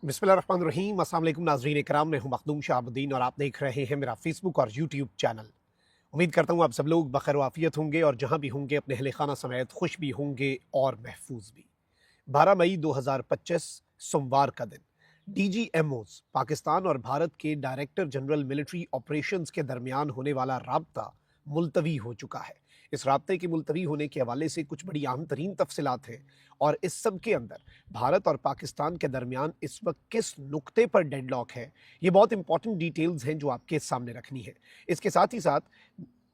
बिस्मिल्लाहिर्रहमानिर्रहीम। अस्सलाम वालेकुम नाज़रीन इकराम, मैं हूं मखदूम शाहबुद्दीन और आप देख रहे हैं मेरा फेसबुक और यूट्यूब चैनल। उम्मीद करता हूं आप सब लोग बखैर वाफियत होंगे और जहां भी होंगे अपने अहले खाना समेत खुश भी होंगे और महफूज भी। 12 मई 2025 सोमवार का दिन डीजीएमओज पाकिस्तान और भारत के डायरेक्टर जनरल मिलिट्री ऑपरेशंस के दरमियान होने वाला राब्ता मुलतवी हो चुका है। इस राब्ते के मुलतवी होने के हवाले से कुछ बड़ी अहम तरीन तफसीलात हैं और इस सब के अंदर भारत और पाकिस्तान के दरमियान इस वक्त किस नुक्ते पर डेडलॉक है, ये बहुत इंपॉर्टेंट डिटेल्स हैं जो आपके सामने रखनी है। इसके साथ ही साथ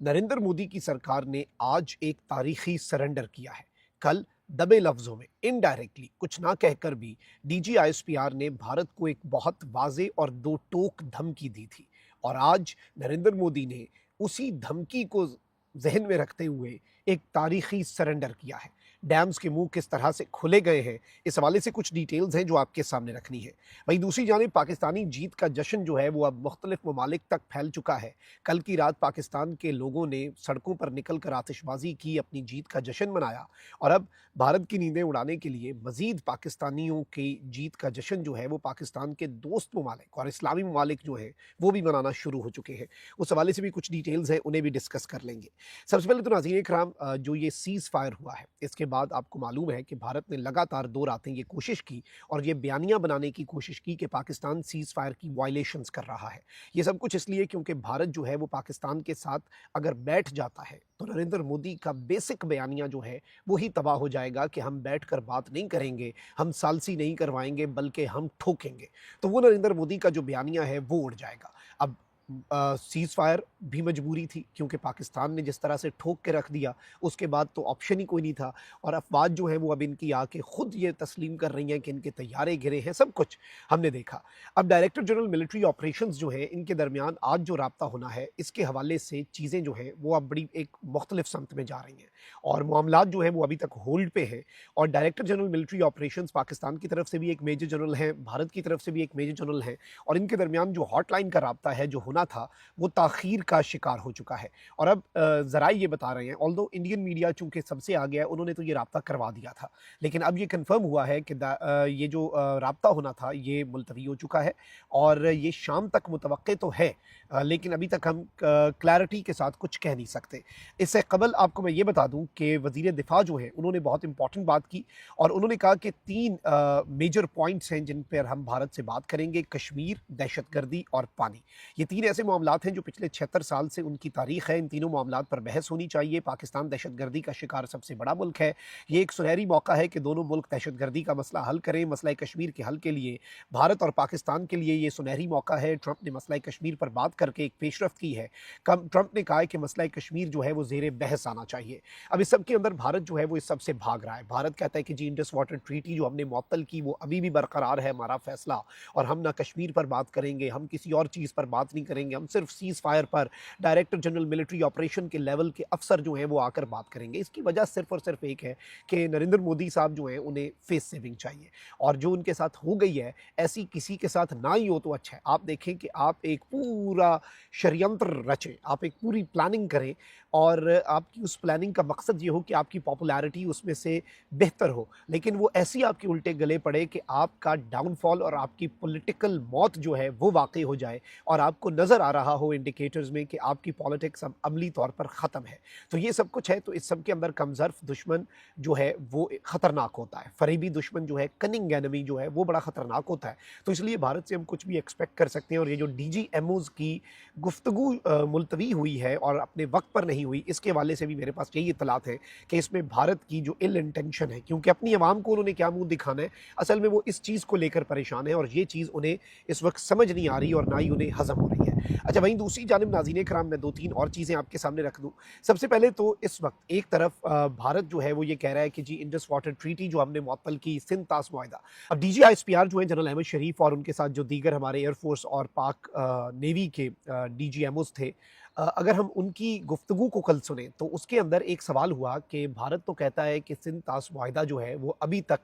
नरेंद्र मोदी की सरकार ने आज एक तारीखी सरेंडर किया है। कल दबे लफ्जों में इनडायरेक्टली कुछ ना कहकर भी डीजीआईएसपीआर ने भारत को एक बहुत वाजे और दो टोक धमकी दी थी और आज नरेंद्र मोदी ने उसी धमकी को जहन में रखते हुए एक तारीखी सरेंडर किया है। डैम्स के मुंह किस तरह से खुले गए हैं, इस हवाले से कुछ डिटेल्स हैं जो आपके सामने रखनी है। वहीं दूसरी जानिब पाकिस्तानी जीत का जश्न जो है वो अब मुख्तलिफ ममालिक तक फैल चुका है। कल की रात पाकिस्तान के लोगों ने सड़कों पर निकल कर आतिशबाजी की, अपनी जीत का जश्न मनाया और अब भारत की नींदें उड़ाने के लिए मजीद पाकिस्तानियों की जीत का जश्न जो है वो पाकिस्तान के दोस्त ममालिक और इस्लामी ममालिक जो है वो भी मनाना शुरू हो चुके हैं। उस हवाले से भी कुछ डिटेल्स हैं, उन्हें भी डिस्कस कर लेंगे। सबसे पहले तो नाज़रीन इकराम, जो ये सीज़ फायर हुआ है इसके बाद आपको मालूम है कि भारत ने लगातार 2 रातें ये कोशिश की और ये बयानिया बनाने की कोशिश की कि पाकिस्तान सीज़ फायर की वायलेशंस कर रहा है। ये सब कुछ इसलिए क्योंकि भारत जो है वो पाकिस्तान के साथ अगर बैठ जाता है तो नरेंद्र मोदी का बेसिक बयानिया जो है वो ही तबाह हो जाएगा कि हम बैठकर बात नहीं करेंगे, हम सालसी नहीं करवाएंगे बल्कि हम ठोकेंगे। तो वो नरेंद्र मोदी का जो बयानिया है वो उड़ जाएगा। अब सीज़ फायर भी मजबूरी थी क्योंकि पाकिस्तान ने जिस तरह से ठोक के रख दिया उसके बाद तो ऑप्शन ही कोई नहीं था और अफवाज जो है वो अब इनकी आके खुद ये तस्लीम कर रही हैं कि इनके तैयारे गिरे हैं, सब कुछ हमने देखा। अब डायरेक्टर जनरल मिलिट्री ऑपरेशंस जो है इनके दरमियान आज जो राब्ता होना है इसके हवाले से चीज़ें जो हैं वो अब बड़ी एक मुख्तलिफ समत में जा रही हैं और मामलात जो हैं वो अभी तक होल्ड पे हैं और director general military operations Pakistan की तरफ से भी एक मेजर जनरल हैं, भारत की तरफ से भी एक मेजर जनरल हैं और इनके दरमियान जो हॉटलाइन का राब्ता है जो होना था वो ताख़ीर का शिकार हो चुका है। और अब ज़राए ये बता रहे हैं, ऑल्दो इंडियन मीडिया चूँकि सबसे आगे है उन्होंने तो ये राब्ता करवा दिया था, लेकिन अब ये कन्फर्म हुआ है कि ये जो राब्ता होना था ये मुलतवी हो चुका है और ये शाम तक मुतवक्के तो है, लेकिन अभी तक हम क्लैरिटी के साथ कुछ कह नहीं सकते। इससे कबल आपको मैं ये बता दूँ कि वज़ीर दिफ़ा जो है उन्होंने बहुत इंपॉर्टेंट बात की और उन्होंने कहा कि 3 मेजर पॉइंट्स हैं जिन पर हम भारत से बात करेंगे: कश्मीर, दहशतगर्दी और पानी। ये 3 ऐसे मामलात हैं जो पिछले 76 साल से उनकी तारीख है। इन तीनों मामलात पर बहस होनी चाहिए। पाकिस्तान दहशतगर्दी का शिकार सबसे बड़ा मुल्क है। ये एक सुनहरी मौका है कि दोनों मुल्क दहशतगर्दी का मसला हल करें। मसला कश्मीर के हल के लिए भारत और पाकिस्तान के लिए ये सुनहरी मौका है। ट्रंप ने मसला कश्मीर पर बात करके एक पेशरफ्त की है। ट्रंप ने कहा है कि मसला कश्मीर जो है वो ज़ेरे बहस आना चाहिए। अब इस सब के अंदर भारत जो है वो इस सबसे भाग रहा है। भारत कहता है कि जी इंडस वाटर ट्रीटी जो हमने मुअत्तल की वो अभी भी बरकरार है, हमारा फैसला, और हम ना कश्मीर पर बात करेंगे, हम किसी और चीज़ पर बात नहीं करेंगे, हम सिर्फ सीज़ फायर पर डायरेक्टर जनरल मिलिट्री ऑपरेशन के लेवल के अफसर जो हैं वो आकर बात करेंगे। इसकी वजह सिर्फ और सिर्फ एक है कि नरेंद्र मोदी साहब जो हैं उन्हें फेस सेविंग चाहिए और जो उनके साथ हो गई है ऐसी किसी के साथ ना ही हो तो अच्छा है। आप देखें कि आप एक पूरा षड्यंत्र रचें, आप एक पूरी प्लानिंग करें और आपकी उस प्लानिंग का मकसद ये हो कि आपकी पॉपुलैरिटी उसमें से बेहतर हो, लेकिन वो ऐसी आपके उल्टे गले पड़े कि आपका डाउनफॉल और आपकी पॉलिटिकल मौत जो है वो वाकई हो जाए और आपको नज़र आ रहा हो इंडिकेटर्स में कि आपकी पॉलिटिक्स अब अमली तौर पर ख़त्म है। तो ये सब कुछ है। तो इस सब के अंदर कमज़र्फ़ दुश्मन जो है वो ख़तरनाक होता है, फ़रेबी दुश्मन जो है, कनिंग एनिमी जो है वो बड़ा ख़तरनाक होता है। तो इसलिए भारत से हम कुछ भी एक्सपेक्ट कर सकते हैं और ये जो डीजीएमओज़ की गुफ्तगू मुलतवी हुई है और अपने वक्त पर नहीं हुई, इसके हवाले से भी मेरे पास यही इत्तलात है कि इसमें भारत की जो इल इंटेंशन है, क्योंकि अपनी आवाम को उन्होंने क्या मुंह दिखाना है, असल में वो इस चीज़ को लेकर परेशान है और ये चीज़ उन्हें इस वक्त समझ नहीं आ रही और ना ही उन्हें हज़म हो रही है। अच्छा, वहीं दूसरी जानिब नाज़रीन कराम मैं 2-3 और चीज़ें आपके सामने रख दूँ। सबसे पहले तो इस वक्त एक तरफ भारत जो है वो ये कह रहा है कि जी इंडस वाटर ट्रीटी जो हमने मुअत्तल की, सिंध तास मुआहिदा। अब डीजीआईएसपीआर जो है जनरल अहमद शरीफ और उनके साथ जो दीगर हमारे एयरफोर्स और पाक नेवी के डीजीएमओज थे, अगर हम उनकी गुफ्तगू को कल सुने तो उसके अंदर एक सवाल हुआ कि भारत तो कहता है कि सिंध तास मुआहिदा जो है वो अभी तक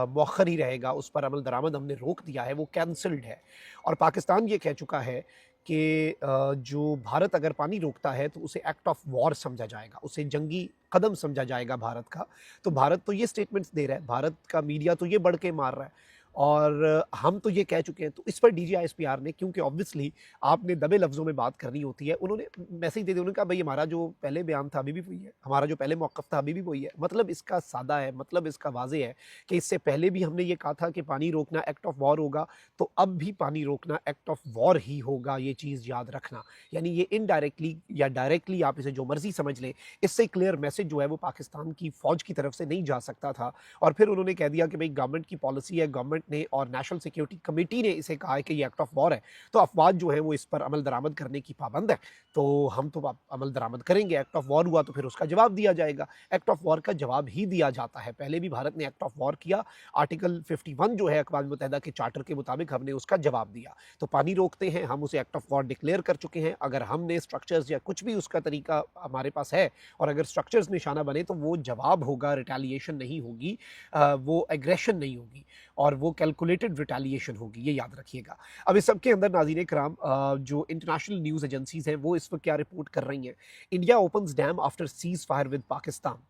मौखर ही रहेगा, उस पर अमल दरामद हमने रोक दिया है, वो कैंसल्ड है। और पाकिस्तान ये कह चुका है कि जो भारत अगर पानी रोकता है तो उसे एक्ट ऑफ वॉर समझा जाएगा, उसे जंगी कदम समझा जाएगा भारत का। तो भारत तो ये स्टेटमेंट्स दे रहा है, भारत का मीडिया तो ये बढ़ के मार रहा है और हम तो ये कह चुके हैं। तो इस पर डीजीआईएसपीआर ने, क्योंकि ऑब्वियसली आपने दबे लफ्ज़ों में बात करनी होती है, उन्होंने मैसेज दे दिया। उन्होंने कहा भई हमारा जो पहले बयान था अभी भी वही है, हमारा जो पहले मौक़िफ़ था अभी भी वही है। मतलब इसका सादा है, मतलब इसका वाज़ेह है कि इससे पहले भी हमने ये कहा था कि पानी रोकना एक्ट ऑफ वॉर होगा, तो अब भी पानी रोकना एक्ट ऑफ वॉर ही होगा, ये चीज़ याद रखना। यानी ये इनडायरेक्टली या डायरेक्टली, आप इसे जो मर्ज़ी समझ लें, इससे क्लियर मैसेज जो है वो पाकिस्तान की फ़ौज की तरफ से नहीं जा सकता था। और फिर उन्होंने कह दिया कि भई गवर्नमेंट की पॉलिसी है, गवर्नमेंट ने और नेशनल सिक्योरिटी कमेटी ने इसे कहा है कि ये एक्ट ऑफ वॉर है, तो अफ़वाज जो है वो इस पर अमल दरामद करने की पाबंद है। तो हम तो अमल दरामद करेंगे, एक्ट ऑफ वॉर हुआ तो फिर उसका जवाब दिया जाएगा। एक्ट ऑफ वॉर का जवाब ही दिया जाता है। पहले भी भारत ने एक्ट ऑफ वॉर किया, आर्टिकल 51 जो है अक़वाम मुत्तहिदा के चार्टर के मुताबिक हमने उसका जवाब दिया। तो पानी रोकते हैं, हम उसे एक्ट ऑफ वॉर डिक्लेयर कर चुके हैं। अगर हमने स्ट्रक्चर्स या कुछ भी उसका तरीका हमारे पास है और अगर स्ट्रक्चर्स निशाना बने तो वो जवाब होगा, रिटेलिएशन नहीं होगी, वो एग्रेशन नहीं होगी और वो कैलकुलेटेड रिटेलिएशन होगी, ये याद रखिएगा। अब इस सब के अंदर नाज़रीन इकराम, जो इंटरनेशनल न्यूज़ एजेंसीज़ हैं वो इस वक्त क्या रिपोर्ट कर रही हैं। India opens dam after cease fire with Pakistan.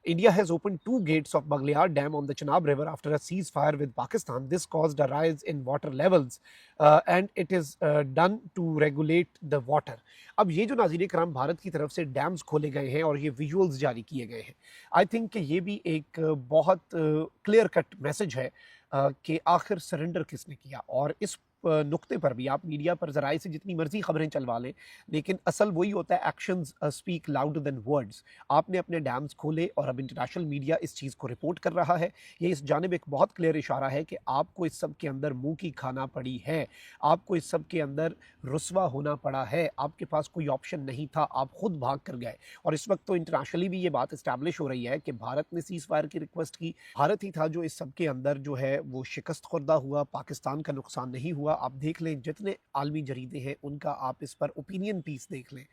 India has opened two gates of Baghliyar Dam on the Chenab River after a ceasefire with Pakistan. This caused a rise in water levels and it is done to regulate the water. अब ये जो नाज़रीन कराम भारत की तरफ से dams खोले गए हैं और ये विजुअल्स जारी किए गए हैं, आई थिंक कि ये भी एक बहुत क्लियर कट मैसेज है कि आखिर सरेंडर किसने किया। और इस नुक्ते पर भी आप मीडिया पर ज़राए से जितनी मर्जी खबरें चलवा लें, लेकिन असल वही होता है, actions speak louder than words. आपने अपने डैम्स खोले और अब इंटरनेशनल मीडिया इस चीज़ को रिपोर्ट कर रहा है। ये इस जानिब एक बहुत क्लियर इशारा है कि आपको इस सब के अंदर मुंह की खाना पड़ी है, आपको इस सब के अंदर रुस्वा होना पड़ा है, आपके पास कोई ऑप्शन नहीं था, आप खुद भाग कर गए। और इस वक्त तो इंटरनेशनली भी ये बात इस्टेब्लिश हो रही है कि भारत ने सीज़ फायर की रिक्वेस्ट की, भारत ही था जो इस सब के अंदर जो है वो शिकस्त खुर्दा हुआ, पाकिस्तान का नुकसान नहीं हुआ। आप देख लें जितने आलमी जरीदे हैं उनका आप इस पर ओपिनियन पीस देख लें,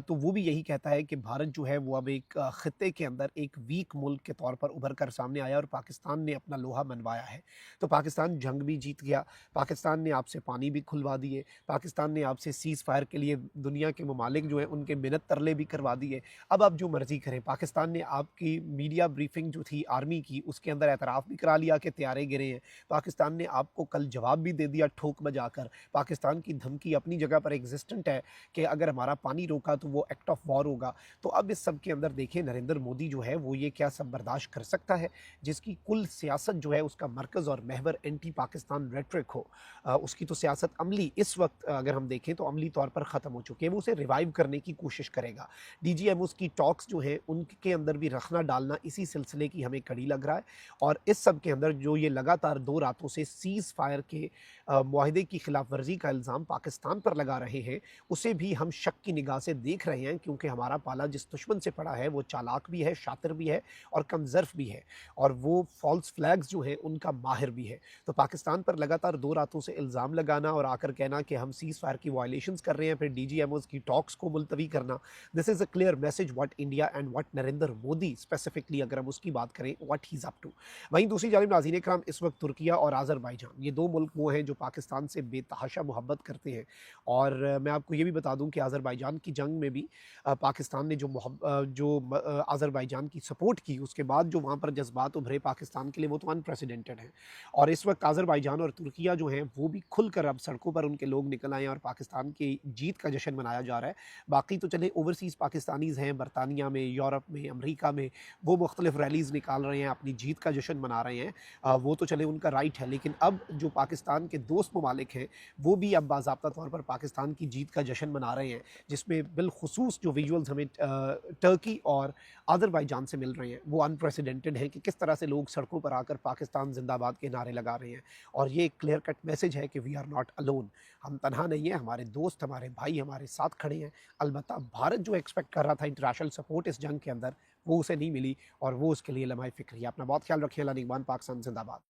तो वो भी यही कहता है कि भारत जो है वो अब एक खित्ते के अंदर एक वीक मुल्क के तौर पर उभर कर सामने आया और पाकिस्तान ने अपना लोहा मनवाया है। तो पाकिस्तान जंग भी जीत गया, पाकिस्तान ने आपसे पानी भी खुलवा दिए, पाकिस्तान ने आपसे सीज़ फायर के लिए दुनिया के ममालिक जो हैं उनके मिन्नत तरले भी करवा दिए। अब आप जो मर्ज़ी करें, पाकिस्तान ने आपकी मीडिया ब्रीफिंग जो थी आर्मी की उसके अंदर एतराफ़ भी करा लिया कि तैयारे गिरे हैं। पाकिस्तान ने आपको कल जवाब भी दे दिया ठोक बजाकर। पाकिस्तान की धमकी अपनी जगह पर एग्जिस्टेंट है कि अगर हमारा पानी रोका तो वो एक्ट ऑफ वॉर होगा। तो अब इस सब के अंदर देखिए नरेंद्र मोदी जो है वो ये क्या सब बर्दाश्त कर सकता है, जिसकी कुल सियासत जो है उसका मरकज़ और महवर एंटी पाकिस्तान रेटरिक हो। उसकी तो सियासत अमली इस वक्त अगर हम देखें तो अमली तौर पर ख़त्म हो चुकी है, वो उसे रिवाइव करने की कोशिश करेगा। DGMOs की टॉक्स जो हैं उनके अंदर भी रखना डालना इसी सिलसिले की हमें कड़ी लग रहा है। और इस सब के अंदर जो ये लगातार 2 रातों से सीज़ फायर के मुआहदे की खिलाफ वर्जी का इल्ज़ाम पाकिस्तान पर लगा रहे हैं, उसे भी हम शक की निगाह से देख रहे हैं, क्योंकि हमारा पाला जिस दुश्मन से पड़ा है वो चालाक भी है, शातिर भी है और कमज़र्फ़ भी है और वो फ़ॉल्स फ्लैग्स जो हैं उनका माहिर भी है। तो पाकिस्तान पर लगातार 2 रातों से इल्ज़ाम लगाना और आकर कहना कि हम सीज़ फायर की वायलेशंस कर रहे हैं, फिर DGMOs की टॉक्स को मुलतवी करना, this is a clear message what India and what Narendra Modi specifically अगर हम उसकी बात करें what he is up to. वहीं दूसरी जानिब नाज़रीन इकराम, इस वक्त तुर्किया और आज़रबाईजान, ये 2 मुल्क वो हैं जो पाकिस्तान से बेतहाशा मोहब्बत करते हैं। और मैं आपको ये भी बता दूं कि आज़रबाईजान की जंग में भी पाकिस्तान ने आज़रबाईजान की सपोर्ट की, उसके बाद जो वहाँ पर जज्बात उभरे पाकिस्तान के लिए वो तो अनप्रेसिडेंटेड हैं। और इस वक्त आज़रबाईजान और तुर्किया जो हैं वो भी खुलकर अब सड़कों पर उनके लोग निकल आए और पाकिस्तान की जीत का जश्न मनाया जा रहा है। बाकी तो चले ओवरसीज़ पाकिस्तानीज़ हैं बरतानिया में, यूरोप में, अमरीका में, वो मुख्तलिफ रैलीज़ निकाल रहे हैं, अपनी जीत का जश्न मना रहे हैं, वो तो चले उनका राइट है। लेकिन अब जो पाकिस्तान के दोस्त ममालिक हैं वो भी अब बाज़ाब्ता तौर पर पाकिस्तान की जीत का जश्न मना रहे हैं, जिसमें बिलखुसूस जो विजुअल्स हमें टर्की और आज़रबाईजान से मिल रहे हैं वो अनप्रेसिडेंटेड हैं कि किस तरह से लोग सड़कों पर आकर पाकिस्तान जिंदाबाद के नारे लगा रहे हैं। और ये एक क्लियर कट मैसेज है कि वी आर नॉट अलोन, हम तनहा नहीं हैं, हमारे दोस्त, हमारे भाई हमारे साथ खड़े हैं। अलबत्ता भारत जो एक्सपेक्ट कर रहा था इंटरनेशनल सपोर्ट इस जंग के अंदर, वो उसे नहीं मिली और वो उसके लिए लम्हा फ़िक्र है। अपना बहुत ख्याल रखिए। अल्लाह निगहबान, पाकिस्तान जिंदाबाद।